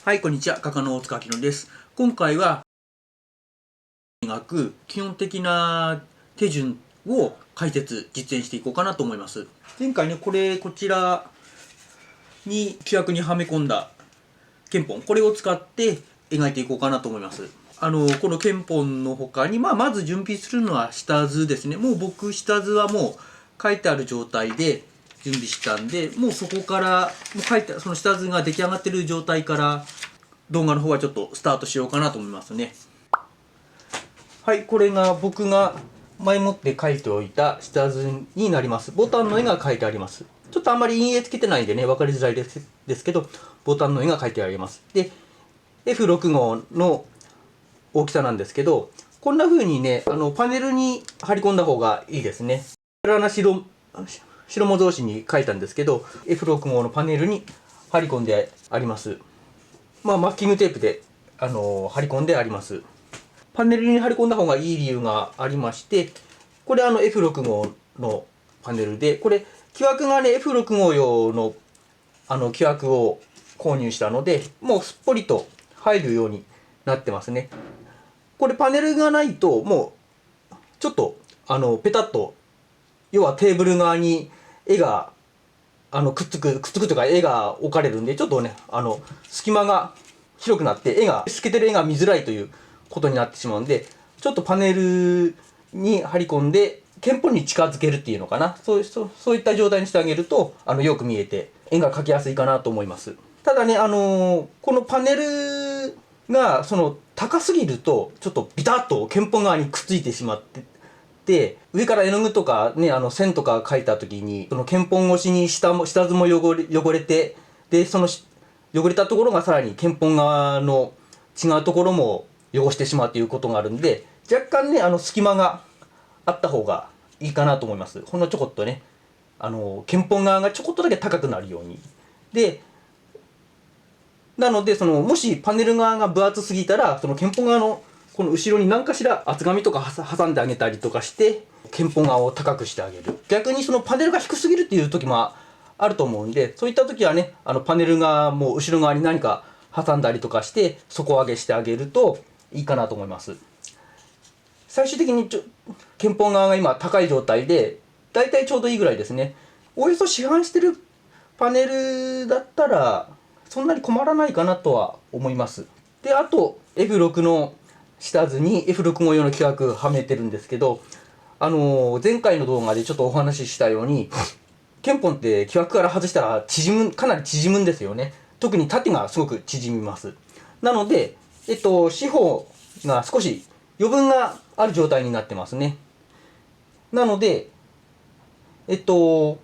はい、こんにちは。画家の大塚明乃です。今回は、描く基本的な手順を解説、実演していこうかなと思います。前回ね、こちらに規約にはめ込んだ憲本、これを使って描いていこうかなと思います。この憲本の他に、まず準備するのは下図ですね。もう僕、下図はもう書いてある状態で準備したんで、もうそこから、もう書いて、その下図が出来上がってる状態から、動画の方はちょっとスタートしようかなと思いますね。はい、これが僕が前もって書いておいた下図になります。ボタンの絵が書いてあります。ちょっとあんまり陰影つけてないんでね、分かりづらいですけど、ボタンの絵が書いてあります。で、F6 号の大きさなんですけど、こんな風にね、パネルに貼り込んだ方がいいですね。これは白文字同士に書いたんですけど、F6 号のパネルに貼り込んであります。マスキングテープで、貼り込んであります。パネルに貼り込んだ方がいい理由がありまして、これF6 号のパネルで、これ、規約がね、F6 号用の規約を購入したので、もうすっぽりと入るようになってますね。これパネルがないと、もう、ちょっと、ペタッと、要はテーブル側に絵が、くっつくというか絵が置かれるんで、ちょっとね、隙間が広くなって透けてる絵が見づらいということになってしまうんで、ちょっとパネルに貼り込んで、憲法に近づけるっていうのかな。そういった状態にしてあげると、よく見えて、絵が描きやすいかなと思います。ただね、このパネルが、高すぎると、ちょっとビタッと憲法側にくっついてしまって、で上から絵の具とかね、線とか描いた時に、その憲法越しに下図も汚れて、でその汚れたところがさらに憲法側の違うところも汚してしまうということがあるんで、若干ね、隙間があった方がいいかなと思います。ほんのちょこっとね、憲法側がちょこっとだけ高くなるように。でなので、もしパネル側が分厚すぎたら、その憲法側のこの後ろに何かしら厚紙とか挟んであげたりとかして、憲法側を高くしてあげる。逆にそのパネルが低すぎるっていう時もあると思うんで、そういった時はね、パネル側も後ろ側に何か挟んだりとかして、底上げしてあげるといいかなと思います。最終的に憲法側が今高い状態で、だいたいちょうどいいぐらいですね。おおよそ市販してるパネルだったら、そんなに困らないかなとは思います。で、あと F6 の下図に F6 号用の規約はめてるんですけど、前回の動画でちょっとお話ししたように、憲法って規約から外したらかなり縮むんですよね。特に縦がすごく縮みます。なので、四方が少し余分がある状態になってますね。なので、こ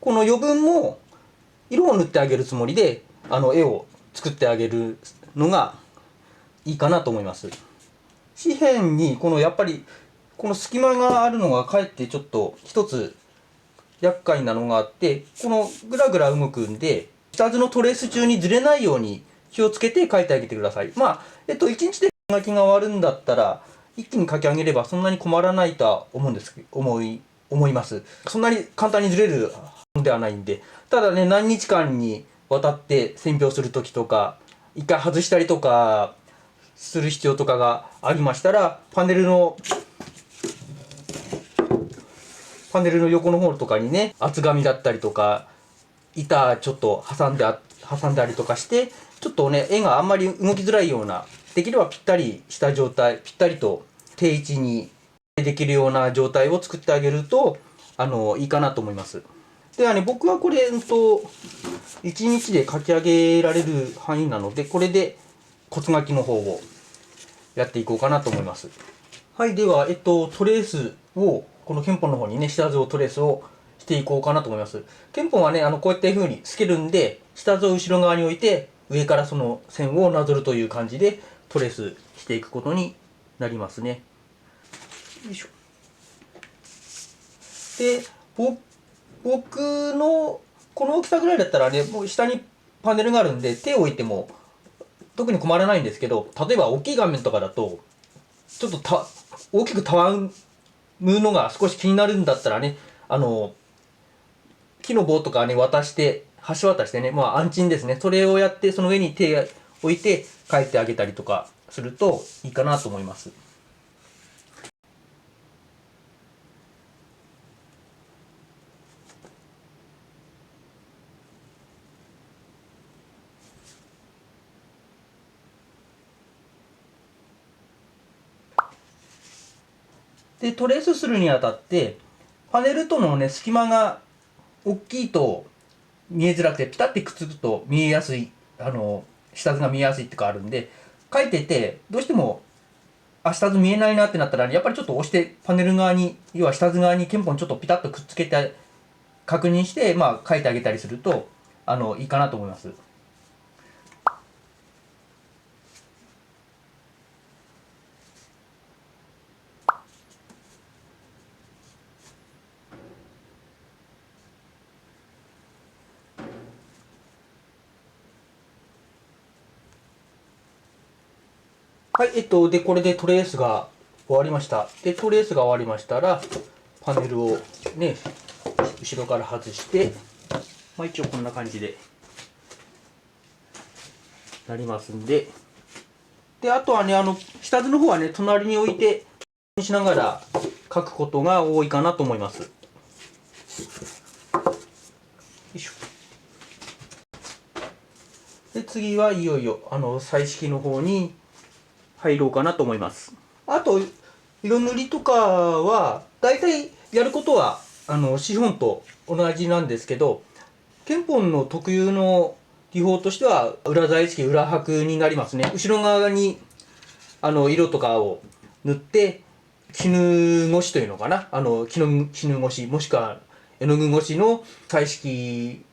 の余分も色を塗ってあげるつもりで、絵を作ってあげるのがいいかなと思います。紙片にやっぱりこの隙間があるのがかえってちょっと一つ厄介なのがあって、このぐらぐら動くんで、下図のトレース中にずれないように気をつけて描いてあげてください。1日で描きが終わるんだったら、一気に描き上げればそんなに困らないとは思います。そんなに簡単にずれるのではないんで。ただね、何日間にわたって選評するときとか、一回外したりとかする必要とかがありましたら、パネルの横の方とかにね、厚紙だったりとか、板ちょっと挟んでありとかして、ちょっとね、絵があんまり動きづらいような、できればぴったりした状態、ぴったりと定位置にできるような状態を作ってあげると、いいかなと思います。ではね、僕はこれ、1日で書き上げられる範囲なので、これで骨書きの方をやっていこうかなと思います。はい、では、トレースを、この憲法の方にね、下図をトレースをしていこうかなと思います。憲法はね、こうやって風に透けるんで、下図を後ろ側に置いて、上からその線をなぞるという感じでトレースしていくことになりますね。よいしょ。で、僕のこの大きさぐらいだったらね、もう下にパネルがあるんで、手を置いても特に困らないんですけど、例えば大きい画面とかだと、ちょっと大きくたわむのが少し気になるんだったらね、木の棒とかね、渡して橋渡してね、まあ安鎮ですね。それをやって、その上に手を置いて帰ってあげたりとかするといいかなと思います。で、トレースするにあたって、パネルとのね、隙間が大きいと見えづらくて、ピタッてくっつくと見えやすい、下図が見えやすいってかあるんで、書いてて、どうしても、下図見えないなってなったら、やっぱりちょっと押して、パネル側に、要は下図側に鍵盤ちょっとピタッとくっつけて、確認して、まあ、書いてあげたりすると、いいかなと思います。はい、で、これでトレースが終わりました。で、トレースが終わりましたら、パネルをね、後ろから外して、まあ一応こんな感じで、なりますんで、で、あとはね、下図の方はね、隣に置いて、しながら書くことが多いかなと思います。よいしょ。で、次はいよいよ、彩色の方に入ろうかなと思います。あと、色塗りとかは、大体やることは、資本と同じなんですけど、ケンポンの特有の技法としては、裏彩色、裏白になりますね。後ろ側に、色とかを塗って、絹ごしというのかな。絹ごし、もしくは絵の具越しの彩色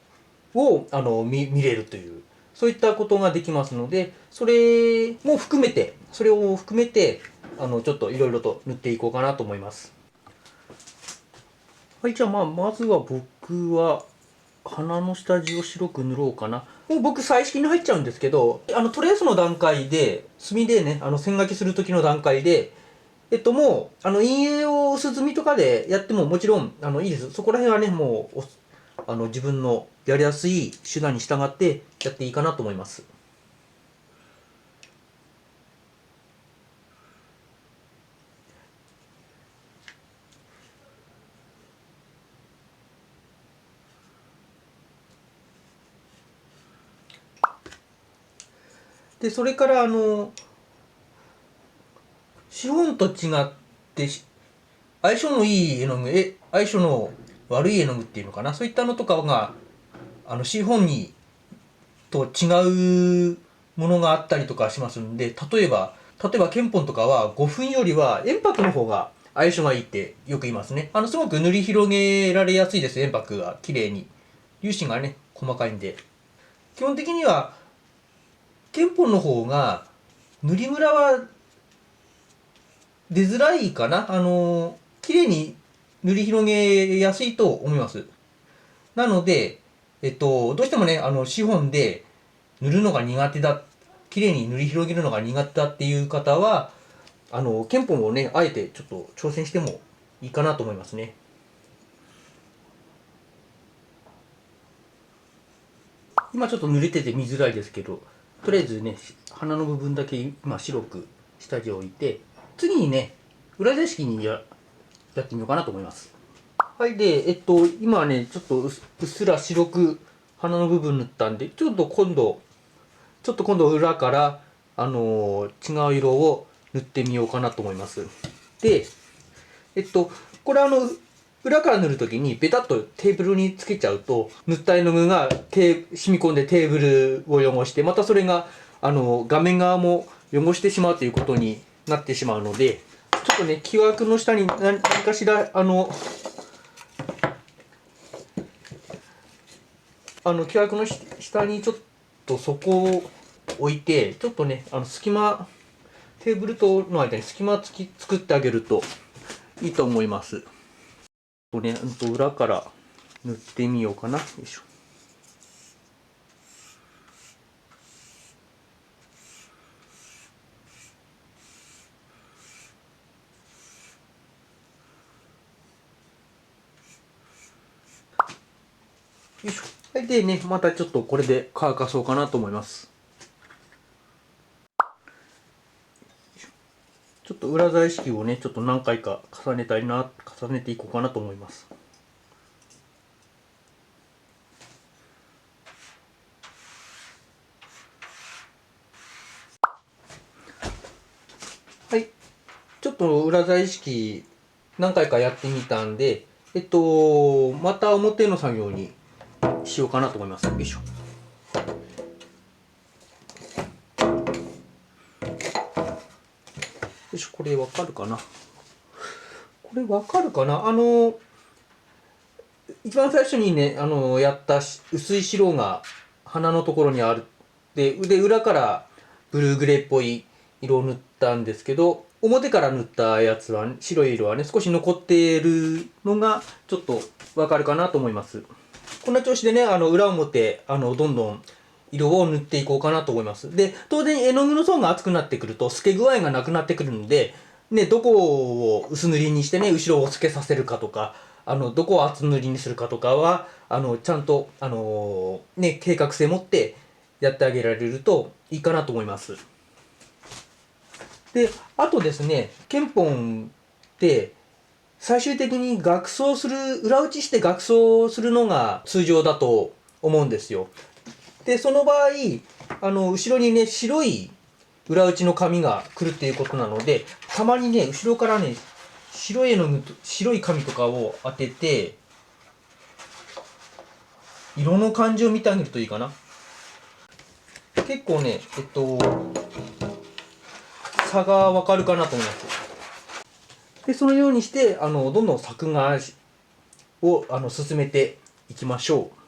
を、見れるという、そういったことができますので、それも含めて、それを含めて、ちょっといろいろと塗っていこうかなと思います。はい、じゃあまずは僕は、鼻の下地を白く塗ろうかな。もう僕、彩色に入っちゃうんですけど、トレースの段階で、墨でね、線書きする時の段階で、もう、陰影を薄墨とかでやってももちろん、いいです。そこら辺はね、もう、自分のやりやすい手段に従ってやっていいかなと思います。で、それから資本と違って相性のいい絵の具、相性の悪い絵の具っていうのかな、そういったのとかが、資本にと違うものがあったりとかしますんで、例えばケンポンとかは5分よりは円白の方が相性がいいってよく言いますね。すごく塗り広げられやすいです、円白が綺麗に。粒子がね、細かいんで。基本的には、ケンポンの方が、塗りムラは出づらいかな。綺麗に塗り広げやすいと思います。なので、どうしてもね、資本で塗るのが苦手だ、綺麗に塗り広げるのが苦手だっていう方は、ケンポンをね、あえてちょっと挑戦してもいいかなと思いますね。今ちょっと濡れてて見づらいですけど、とりあえずね、鼻の部分だけ今白く下地を置いて、次にね、裏彩色にやってみようかなと思います。はい、で、今はね、ちょっとうっすら白く鼻の部分塗ったんで、ちょっと今度裏から、違う色を塗ってみようかなと思います。で、これ裏から塗るときにベタッとテーブルにつけちゃうと、塗った絵の具が染み込んでテーブルを汚して、またそれが、画面側も汚してしまうということになってしまうので、ちょっとね、木枠の下に何かしら、木枠の下にちょっと底を置いて、ちょっとね、テーブルとの間に隙間作ってあげるといいと思います。ね、裏から塗ってみようかな。よいしょ。よいしょ。でね、またちょっとこれで乾かそうかなと思います。ちょっと裏材式をね、ちょっと何回か重ねていこうかなと思います。はい。ちょっと裏材式何回かやってみたんで、また表の作業にしようかなと思います。よいしょ。よし、これわかるかな。これわかるかな。一番最初にね、やった薄い白が鼻のところにある。で、裏からブルーグレーっぽい色を塗ったんですけど、表から塗ったやつは、白い色はね、少し残っているのが、ちょっとわかるかなと思います。こんな調子でね、裏表、どんどん色を塗っていこうかなと思います。で、当然絵の具の層が厚くなってくると透け具合がなくなってくるので、ね、どこを薄塗りにしてね、後ろを透けさせるかとか、どこを厚塗りにするかとかは、ちゃんと、ね、計画性持ってやってあげられるといいかなと思います。で、あとですね、憲本って最終的に額装する、裏打ちして額装するのが通常だと思うんですよ。で、その場合、後ろにね、白い裏打ちの紙が来るっていうことなので、たまにね、後ろからね、白い紙とかを当てて、色の感じを見てあげるといいかな。結構ね、差がわかるかなと思います。で、そのようにして、どんどん作画を進めていきましょう。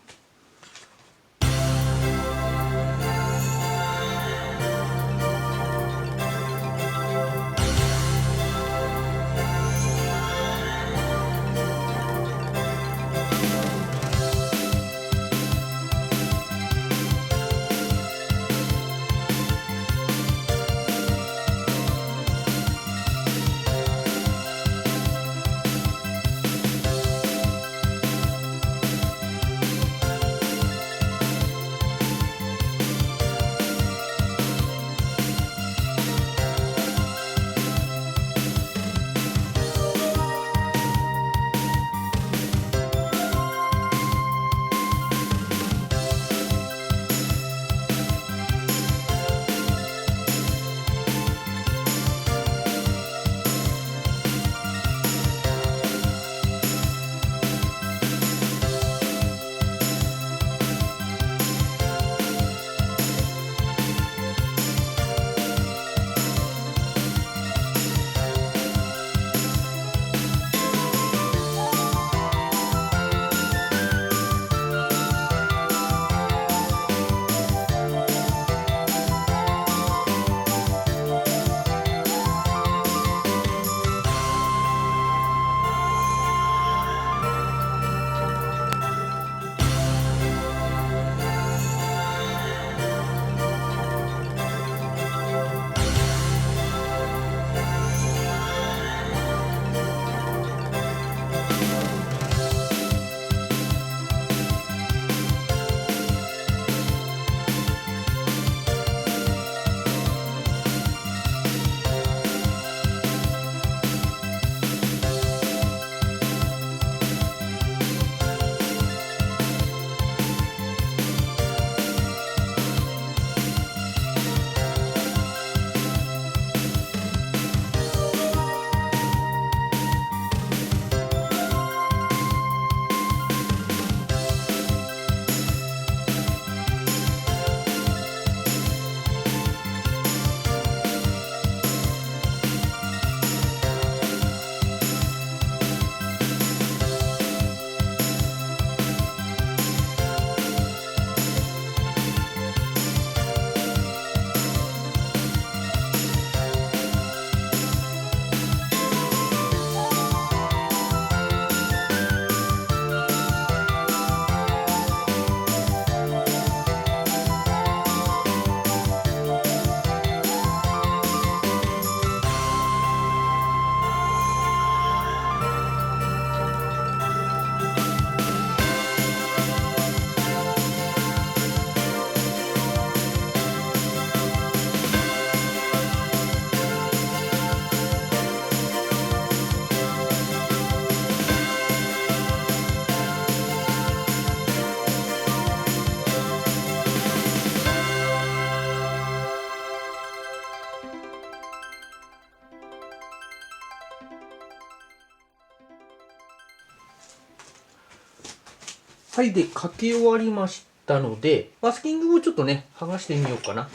はい、で、かけ終わりましたので、マスキングをちょっとね、剥がしてみようかな。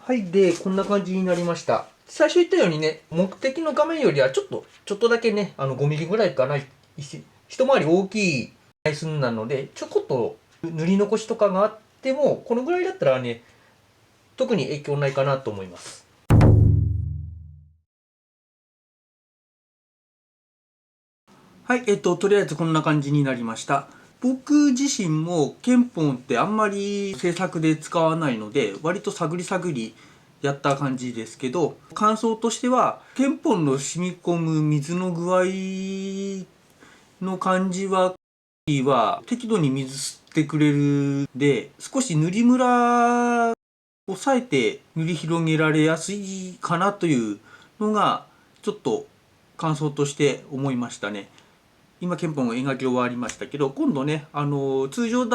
はい、で、こんな感じになりました。最初言ったようにね、目的の画面よりはちょっとだけね、5ミリぐらいかな、一回り大きい台数なので、ちょこっと塗り残しとかがあっても、このぐらいだったらね、特に影響ないかなと思います。はい、とりあえずこんな感じになりました。僕自身もケンポンってあんまり制作で使わないので、割と探り探りやった感じですけど、感想としては、ケンポンの染み込む水の具合の感じは、適度に水吸ってくれるで、少し塗りムラを抑えて塗り広げられやすいかなというのが、ちょっと感想として思いましたね。今憲法も描き終わりましたけど、今度ね、通常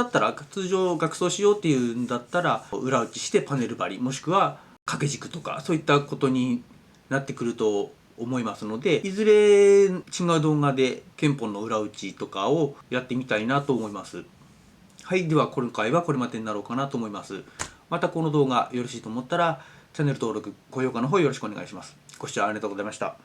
額装しようっていうんだったら裏打ちしてパネル張り、もしくは掛け軸とかそういったことになってくると思いますので、いずれ違う動画で憲法の裏打ちとかをやってみたいなと思います。はい、では今回はこれまでになろうかなと思います。またこの動画よろしいと思ったらチャンネル登録、高評価の方よろしくお願いします。ご視聴ありがとうございました。